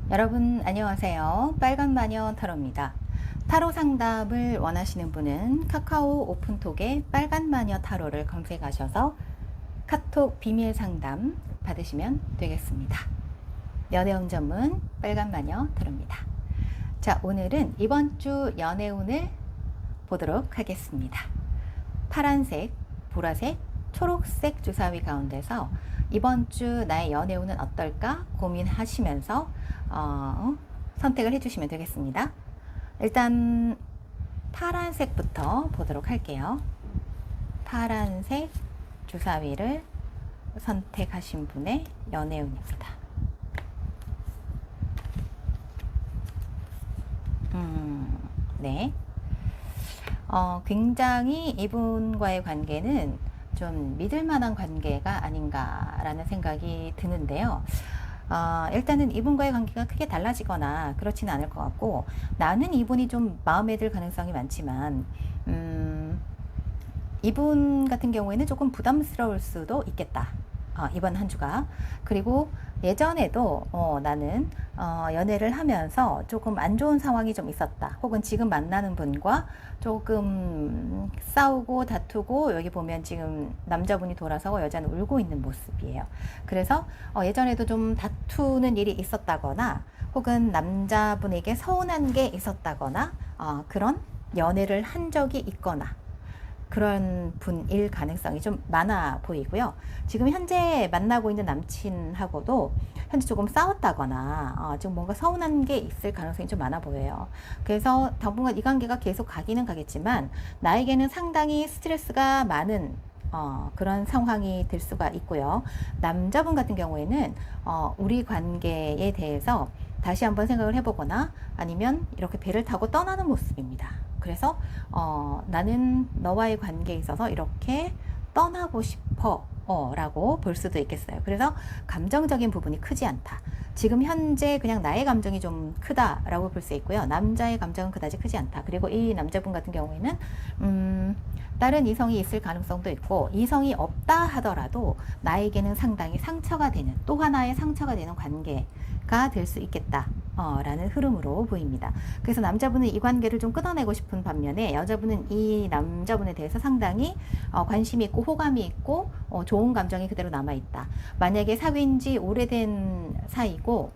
여러분 안녕하세요. 빨간 마녀 타로입니다. 타로 상담을 원하시는 분은 카카오 오픈톡에 빨간 마녀 타로를 검색하셔서 카톡 비밀 상담 받으시면 되겠습니다. 연애운 전문 빨간 마녀 타로입니다. 자, 오늘은 이번 주 연애운을 보도록 하겠습니다. 파란색, 보라색, 초록색 주사위 가운데서 이번 주 나의 연애운은 어떨까 고민하시면서 선택을 해주시면 되겠습니다. 일단 파란색부터 보도록 할게요. 파란색 주사위를 선택하신 분의 연애운입니다. 네. 굉장히 이분과의 관계는 좀 믿을 만한 관계가 아닌가라는 생각이 드는데요. 일단은 이분과의 관계가 크게 달라지거나 그렇지는 않을 것 같고, 나는 이분이 좀 마음에 들 가능성이 많지만, 이분 같은 경우에는 조금 부담스러울 수도 있겠다. 이번 한 주가. 그리고 예전에도 나는 연애를 하면서 조금 안 좋은 상황이 좀 있었다. 혹은 지금 만나는 분과 조금 싸우고 다투고, 여기 보면 지금 남자분이 돌아서고 여자는 울고 있는 모습이에요. 그래서 예전에도 좀 다투는 일이 있었다거나, 혹은 남자분에게 서운한 게 있었다거나, 그런 연애를 한 적이 있거나, 그런 분일 가능성이 좀 많아 보이고요. 지금 현재 만나고 있는 남친하고도 현재 조금 싸웠다거나 지금 뭔가 서운한 게 있을 가능성이 좀 많아 보여요. 그래서 당분간 이 관계가 계속 가기는 가겠지만 나에게는 상당히 스트레스가 많은 그런 상황이 될 수가 있고요. 남자분 같은 경우에는 우리 관계에 대해서 다시 한번 생각을 해보거나 아니면 이렇게 배를 타고 떠나는 모습입니다. 그래서 나는 너와의 관계에 있어서 이렇게 떠나고 싶어 라고 볼 수도 있겠어요. 그래서 감정적인 부분이 크지 않다. 지금 현재 그냥 나의 감정이 좀 크다라고 볼 수 있고요. 남자의 감정은 그다지 크지 않다. 그리고 이 남자분 같은 경우에는 다른 이성이 있을 가능성도 있고, 이성이 없다 하더라도 나에게는 상당히 상처가 되는, 또 하나의 상처가 되는 관계가 될 수 있겠다 라는 흐름으로 보입니다. 그래서 남자분은 이 관계를 좀 끊어내고 싶은 반면에, 여자분은 이 남자분에 대해서 상당히 관심이 있고 호감이 있고 좋은 감정이 그대로 남아있다. 만약에 사귄 지 오래된 사이고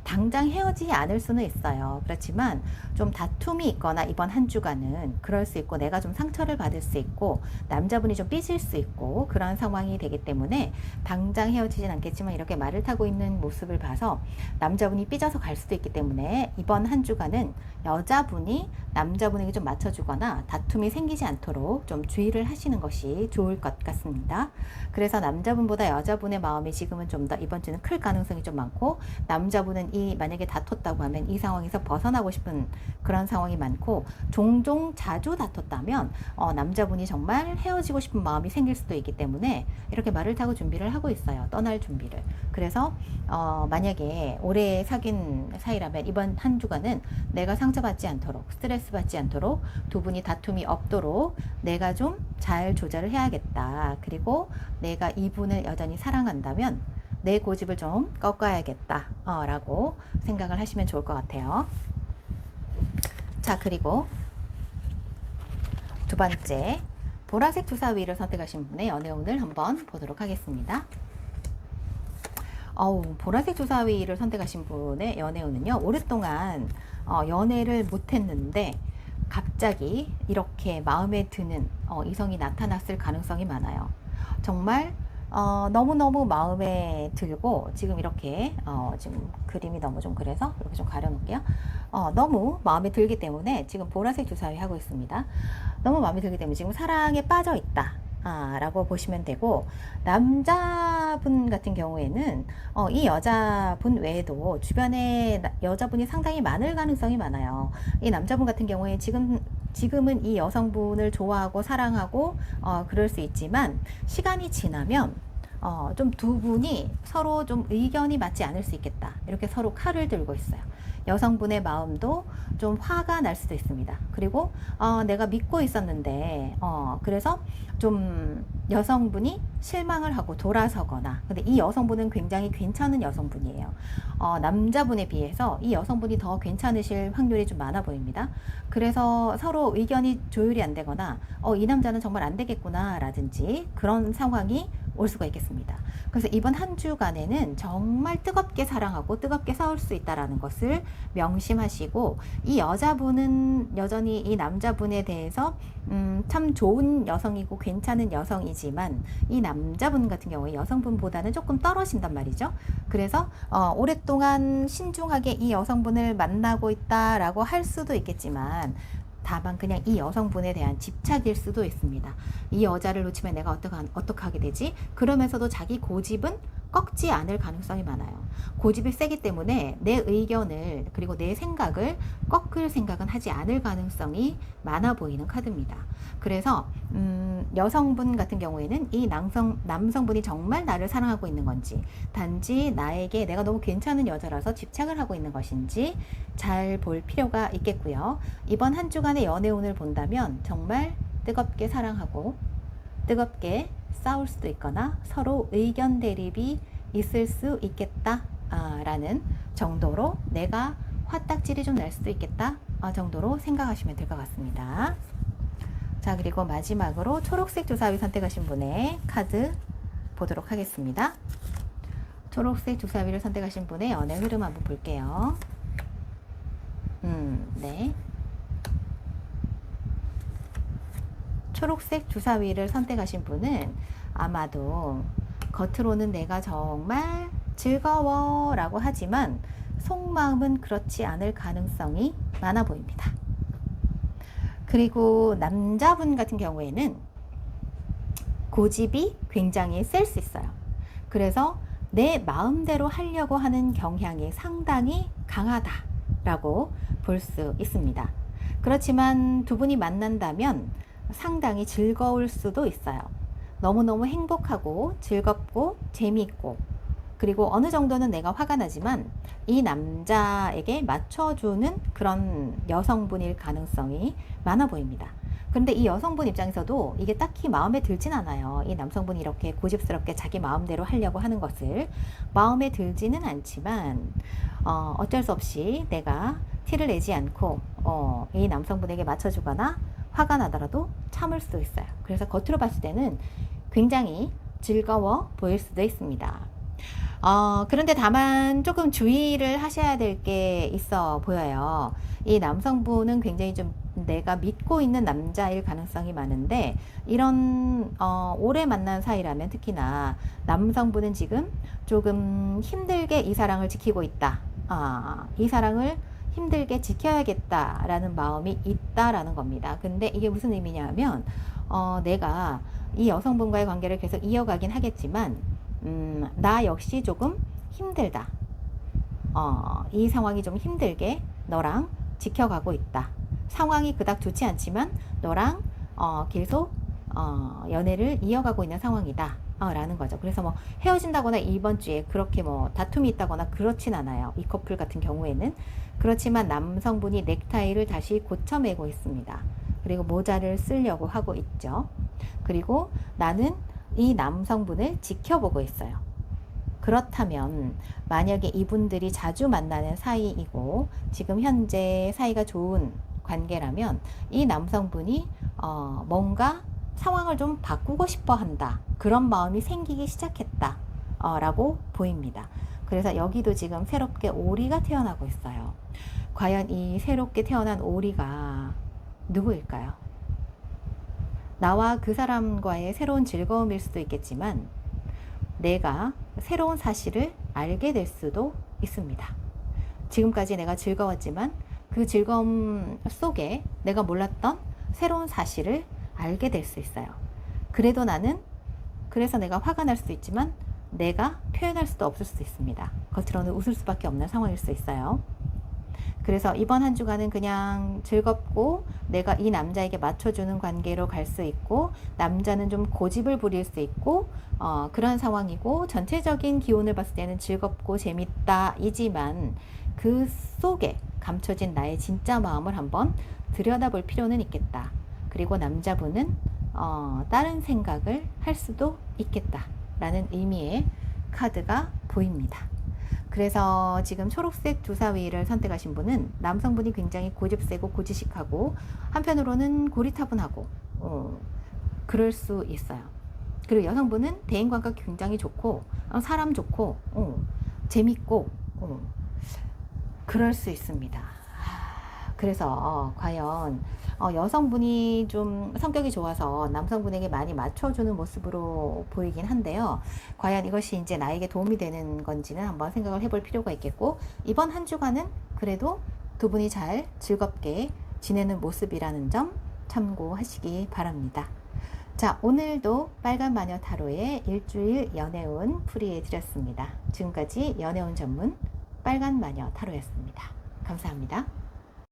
당장 헤어지지 않을 수는 있어요. 그렇지만 좀 다툼이 있거나 이번 한 주간은 그럴 수 있고, 내가 좀 상처를 받을 수 있고, 남자분이 좀 삐질 수 있고, 그런 상황이 되기 때문에 당장 헤어지진 않겠지만 이렇게 말을 타고 있는 모습을 봐서 남자분이 삐져서 갈 수도 있기 때문에 이번 한 주간은 여자분이 남자분에게 좀 맞춰주거나 다툼이 생기지 않도록 좀 주의를 하시는 것이 좋을 것 같습니다. 그래서 남자분보다 여자분의 마음이 지금은 좀 더 이번 주는 클 가능성이 좀 많고, 남자분은 만약에 다퉜다고 하면 이 상황에서 벗어나고 싶은 그런 상황이 많고, 종종 자주 다퉜다면 남자분이 정말 헤어지고 싶은 마음이 생길 수도 있기 때문에 이렇게 말을 타고 준비를 하고 있어요. 떠날 준비를. 그래서 만약에 오래 사귄 사이라면 이번 한 주간은 내가 상처받지 않도록, 스트레스 받지 않도록, 두 분이 다툼이 없도록 내가 좀 잘 조절을 해야겠다. 그리고 내가 이분을 여전히 사랑한다면 내 고집을 좀 꺾어야겠다 라고 생각을 하시면 좋을 것 같아요. 자, 그리고 두 번째, 보라색 주사위를 선택하신 분의 연애운을 한번 보도록 하겠습니다. 보라색 주사위를 선택하신 분의 연애운은요, 오랫동안 연애를 못했는데 갑자기 이렇게 마음에 드는 이성이 나타났을 가능성이 많아요. 정말 너무너무 마음에 들고, 지금 이렇게 지금 그림이 너무 좀 그래서 이렇게 좀 가려놓을게요. 너무 마음에 들기 때문에 지금 보라색 주사위 하고 있습니다. 너무 마음에 들기 때문에 지금 사랑에 빠져 있다 라고 보시면 되고, 남자분 같은 경우에는 이 여자분 외에도 주변에 여자분이 상당히 많을 가능성이 많아요. 이 남자분 같은 경우에 지금은 이 여성분을 좋아하고 사랑하고 그럴 수 있지만, 시간이 지나면 좀 두 분이 서로 좀 의견이 맞지 않을 수 있겠다. 이렇게 서로 칼을 들고 있어요. 여성분의 마음도 좀 화가 날 수도 있습니다. 그리고 내가 믿고 있었는데 그래서 좀 여성분이 실망을 하고 돌아서거나, 근데 이 여성분은 굉장히 괜찮은 여성분이에요. 남자분에 비해서 이 여성분이 더 괜찮으실 확률이 좀 많아 보입니다. 그래서 서로 의견이 조율이 안 되거나 이 남자는 정말 안 되겠구나 라든지 그런 상황이 올 수가 있겠습니다. 그래서 이번 한 주간에는 정말 뜨겁게 사랑하고 뜨겁게 싸울 수 있다라는 것을 명심하시고, 이 여자분은 여전히 이 남자분에 대해서 참 좋은 여성이고 괜찮은 여성이지만 이 남자분 같은 경우에 여성분보다는 조금 떨어진단 말이죠. 그래서 오랫동안 신중하게 이 여성분을 만나고 있다라고 할 수도 있겠지만, 다만 그냥 이 여성분에 대한 집착일 수도 있습니다. 이 여자를 놓치면 내가 어떻게 하게 되지? 그러면서도 자기 고집은 꺾지 않을 가능성이 많아요. 고집이 세기 때문에 내 의견을 그리고 내 생각을 꺾을 생각은 하지 않을 가능성이 많아 보이는 카드입니다. 그래서 여성분 같은 경우에는 이 남성분이 정말 나를 사랑하고 있는 건지, 단지 나에게 내가 너무 괜찮은 여자라서 집착을 하고 있는 것인지 잘 볼 필요가 있겠고요. 이번 한 주간의 연애운을 본다면 정말 뜨겁게 사랑하고 뜨겁게 싸울 수도 있거나 서로 의견 대립이 있을 수 있겠다 라는 정도로, 내가 화딱질이 좀 날 수도 있겠다 정도로 생각하시면 될 것 같습니다. 자, 그리고 마지막으로 초록색 주사위 선택하신 분의 카드 보도록 하겠습니다. 초록색 주사위를 선택하신 분의 연애 흐름 한번 볼게요. 네. 초록색 주사위를 선택하신 분은 아마도 겉으로는 내가 정말 즐거워 라고 하지만 속마음은 그렇지 않을 가능성이 많아 보입니다. 그리고 남자분 같은 경우에는 고집이 굉장히 셀 수 있어요. 그래서 내 마음대로 하려고 하는 경향이 상당히 강하다라고 볼 수 있습니다. 그렇지만 두 분이 만난다면 상당히 즐거울 수도 있어요. 너무너무 행복하고 즐겁고 재미있고, 그리고 어느 정도는 내가 화가 나지만 이 남자에게 맞춰주는 그런 여성분일 가능성이 많아 보입니다. 그런데 이 여성분 입장에서도 이게 딱히 마음에 들진 않아요. 이 남성분이 이렇게 고집스럽게 자기 마음대로 하려고 하는 것을 마음에 들지는 않지만 어쩔 수 없이 내가 티를 내지 않고 이 남성분에게 맞춰주거나 화가 나더라도 참을 수도 있어요. 그래서 겉으로 봤을 때는 굉장히 즐거워 보일 수도 있습니다. 그런데 다만 조금 주의를 하셔야 될 게 있어 보여요. 이 남성분은 굉장히 좀 내가 믿고 있는 남자일 가능성이 많은데, 이런 오래 만난 사이라면 특히나 남성분은 지금 조금 힘들게 이 사랑을 지키고 있다. 이 사랑을 힘들게 지켜야겠다라는 마음이 있다라는 겁니다. 근데 이게 무슨 의미냐면 내가 이 여성분과의 관계를 계속 이어가긴 하겠지만 나 역시 조금 힘들다. 이 상황이 좀 힘들게 너랑 지켜가고 있다. 상황이 그닥 좋지 않지만 너랑 계속 연애를 이어가고 있는 상황이다. 라는 거죠. 그래서 뭐 헤어진다거나 이번 주에 그렇게 뭐 다툼이 있다거나 그렇진 않아요. 이 커플 같은 경우에는. 그렇지만 남성분이 넥타이를 다시 고쳐매고 있습니다. 그리고 모자를 쓰려고 하고 있죠. 그리고 나는 이 남성분을 지켜보고 있어요. 그렇다면 만약에 이분들이 자주 만나는 사이이고 지금 현재 사이가 좋은 관계라면 이 남성분이 뭔가 상황을 좀 바꾸고 싶어 한다. 그런 마음이 생기기 시작했다. 라고 보입니다. 그래서 여기도 지금 새롭게 오리가 태어나고 있어요. 과연 이 새롭게 태어난 오리가 누구일까요? 나와 그 사람과의 새로운 즐거움일 수도 있겠지만 내가 새로운 사실을 알게 될 수도 있습니다. 지금까지 내가 즐거웠지만 그 즐거움 속에 내가 몰랐던 새로운 사실을 알게 될 수 있어요. 그래서 내가 화가 날 수도 있지만 내가 표현할 수도 없을 수도 있습니다. 겉으로는 웃을 수밖에 없는 상황일 수 있어요. 그래서 이번 한 주간은 그냥 즐겁고 내가 이 남자에게 맞춰주는 관계로 갈 수 있고, 남자는 좀 고집을 부릴 수 있고, 그런 상황이고, 전체적인 기온을 봤을 때는 즐겁고 재밌다 이지만 그 속에 감춰진 나의 진짜 마음을 한번 들여다볼 필요는 있겠다. 그리고 남자분은 다른 생각을 할 수도 있겠다 라는 의미의 카드가 보입니다. 그래서 지금 초록색 주사위를 선택하신 분은 남성분이 굉장히 고집세고 고지식하고 한편으로는 고리타분하고 그럴 수 있어요. 그리고 여성분은 대인관계가 굉장히 좋고 사람 좋고 재밌고 그럴 수 있습니다. 그래서 과연 여성분이 좀 성격이 좋아서 남성분에게 많이 맞춰주는 모습으로 보이긴 한데요. 과연 이것이 이제 나에게 도움이 되는 건지는 한번 생각을 해볼 필요가 있겠고, 이번 한 주간은 그래도 두 분이 잘 즐겁게 지내는 모습이라는 점 참고하시기 바랍니다. 자, 오늘도 빨간 마녀 타로의 일주일 연애운 풀이해 드렸습니다. 지금까지 연애운 전문 빨간 마녀 타로였습니다. 감사합니다.